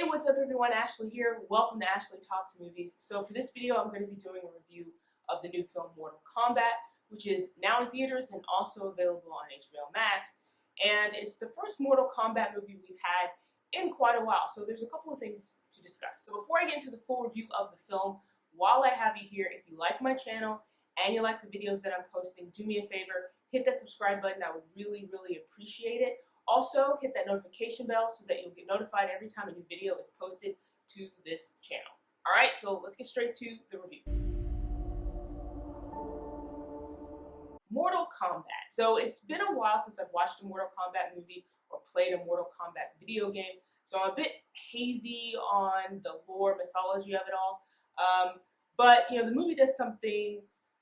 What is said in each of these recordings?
What's up everyone, Ashley here. Welcome to Ashley Talks Movies. So for this video, I'm going to be doing a review of the new film Mortal Kombat, which is now in theaters and also available on HBO Max. And it's the first Mortal Kombat movie we've had in quite a while, so there's a couple of things to discuss. So before I get into the full review of the film, while I have you here, if you like my channel and you like the videos that I'm posting, do me a favor, hit that subscribe button. I would really appreciate it. Also, hit that notification bell so that you'll get notified every time a new video is posted to this channel. Alright, so let's get straight to the review. Mortal Kombat. So it's been a while since I've watched a Mortal Kombat movie or played a Mortal Kombat video game, so I'm a bit hazy on the lore, mythology of it all. But you know, the movie does something,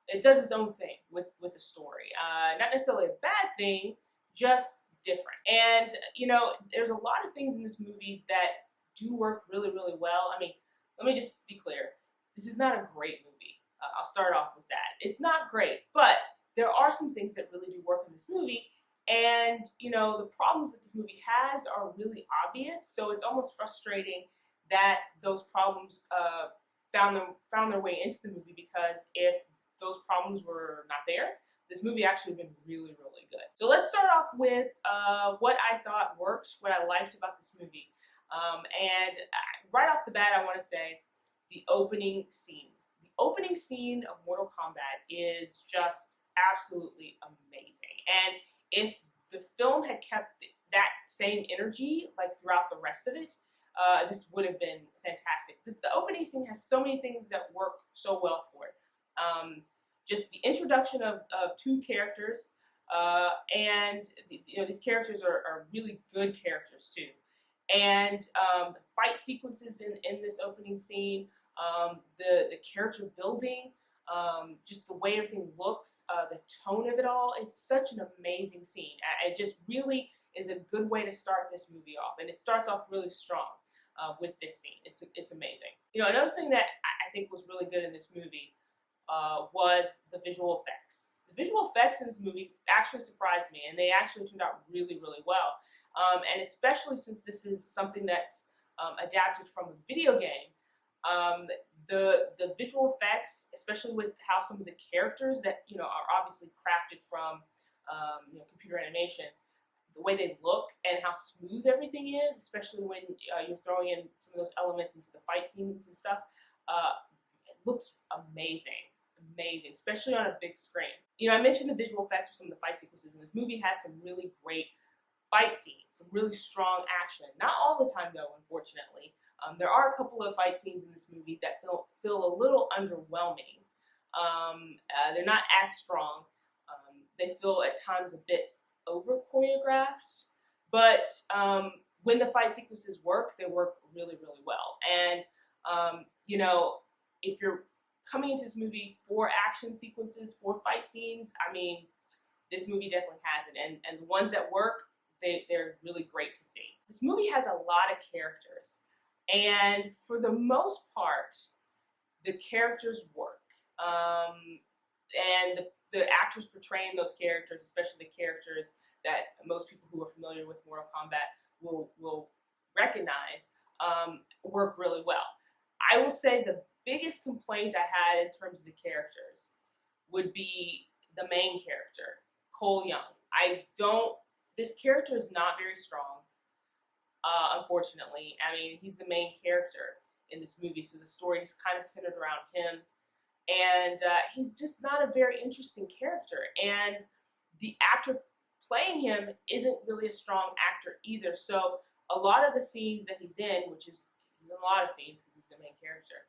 it does its own thing with the story. Not necessarily a bad thing, just different. And you know, there's a lot of things in this movie that do work really well. I mean, let me just be clear, this is not a great movie. I'll start off with that. It's not great, but there are some things that really do work in this movie, and you know, the problems that this movie has are really obvious, so it's almost frustrating that those problems found their way into the movie, because if those problems were not there, this movie actually been really good. So let's start off with what I thought worked, what I liked about this movie. And right off the bat, I want to say the opening scene. The opening scene of Mortal Kombat is just absolutely amazing. And if the film had kept that same energy like throughout the rest of it, this would have been fantastic. The opening scene has so many things that work so well for it. Just the introduction of two characters, and you know, these characters are really good characters too. And the fight sequences in this opening scene, the character building, just the way everything looks, the tone of it all, it's such an amazing scene. It just really is a good way to start this movie off, and it starts off really strong with this scene. It's amazing. You know, another thing that I think was really good in this movie was the visual effects. The visual effects in this movie actually surprised me, and they actually turned out really well. And especially since this is something that's adapted from a video game, the visual effects, especially with how some of the characters that, you know, are obviously crafted from you know, computer animation, the way they look and how smooth everything is, especially when you're throwing in some of those elements into the fight scenes and stuff, it looks amazing, especially on a big screen. You know, I mentioned the visual effects for some of the fight sequences, and this movie has some really great fight scenes, some really strong action. Not all the time though, unfortunately. There are a couple of fight scenes in this movie that feel a little underwhelming. They're not as strong. They feel at times a bit over choreographed, but when the fight sequences work, they work really well. And you know, if you're coming into this movie for action sequences, for fight scenes, I mean, this movie definitely has it. And the ones that work, they're really great to see. This movie has a lot of characters, and for the most part, the characters work. And the actors portraying those characters, especially the characters that most people who are familiar with Mortal Kombat will recognize, work really well. I would say the biggest complaint I had in terms of the characters would be the main character, Cole Young. This character is not very strong, unfortunately. I mean, he's the main character in this movie, so the story is kind of centered around him. And he's just not a very interesting character. And the actor playing him isn't really a strong actor either. So a lot of the scenes that he's in, which is a lot of scenes because he's the main character,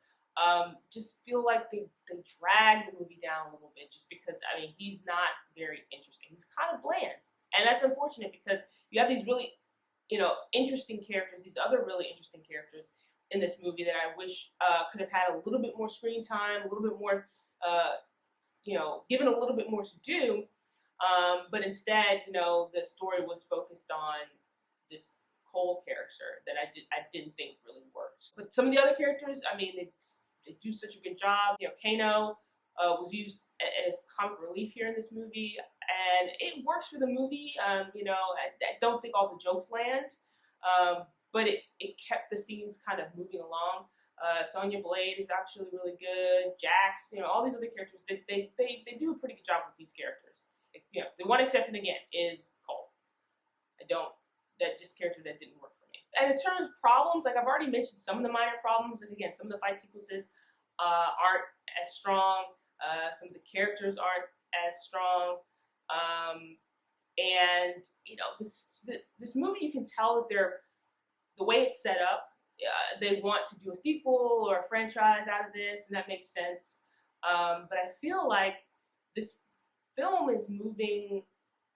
just feel like they drag the movie down a little bit, just because, I mean, he's not very interesting. He's kind of bland. And that's unfortunate, because you have these really, you know, interesting characters, these other really interesting characters in this movie that I wish could have had a little bit more screen time, a little bit more, you know, given a little bit more to do. But instead, you know, the story was focused on this Cole character that I didn't think really worked. But some of the other characters, I mean, they do such a good job. You know, Kano was used as comic relief here in this movie, and it works for the movie. You know, I don't think all the jokes land, but it kept the scenes kind of moving along. Sonya Blade is actually really good. Jax, all these other characters, they do a pretty good job with these characters. The one exception again is Cole. This character that didn't work for me. And in terms of problems, like I've already mentioned some of the minor problems, and again, some of the fight sequences aren't as strong. Some of the characters aren't as strong. And this movie, you can tell that the way it's set up, they want to do a sequel or a franchise out of this, and that makes sense. But I feel like this film is moving,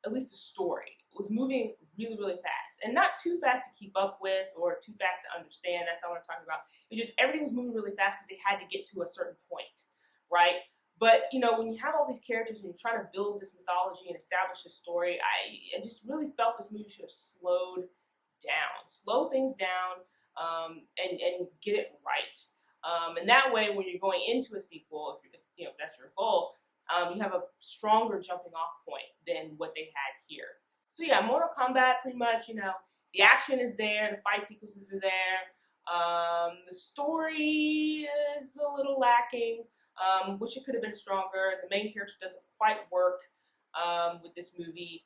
at least the story, was moving really, really fast. And not too fast to keep up with or too fast to understand. That's not what I'm talking about. It's just everything was moving really fast because they had to get to a certain point, right? But, when you have all these characters and you're trying to build this mythology and establish this story, I just really felt this movie should have slowed down. Slow things down and get it right. And that way, when you're going into a sequel, if that's your goal, you have a stronger jumping off point than what they had here. So yeah, Mortal Kombat, pretty much, the action is there, the fight sequences are there. The story is a little lacking, which it could have been stronger. The main character doesn't quite work with this movie.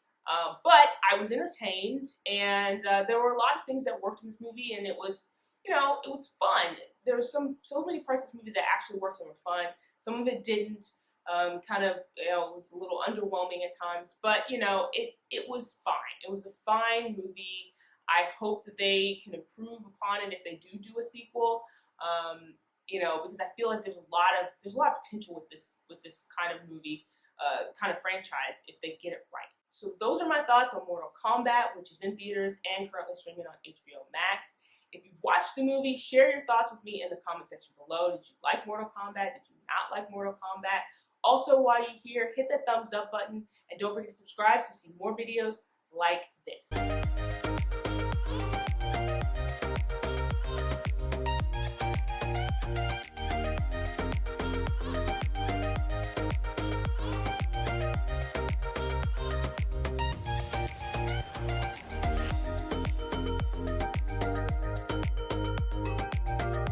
But I was entertained, and there were a lot of things that worked in this movie, and it was, it was fun. There were so many parts of this movie that actually worked and were fun. Some of it didn't. Was a little underwhelming at times, but it was fine. It was a fine movie. I hope that they can improve upon it if they do a sequel. Because I feel like there's a lot of potential with this kind of movie, kind of franchise if they get it right. So those are my thoughts on Mortal Kombat, which is in theaters and currently streaming on HBO Max. If you've watched the movie, share your thoughts with me in the comment section below. Did you like Mortal Kombat? Did you not like Mortal Kombat? Also, while you're here, hit that thumbs up button and don't forget to subscribe to see more videos like this.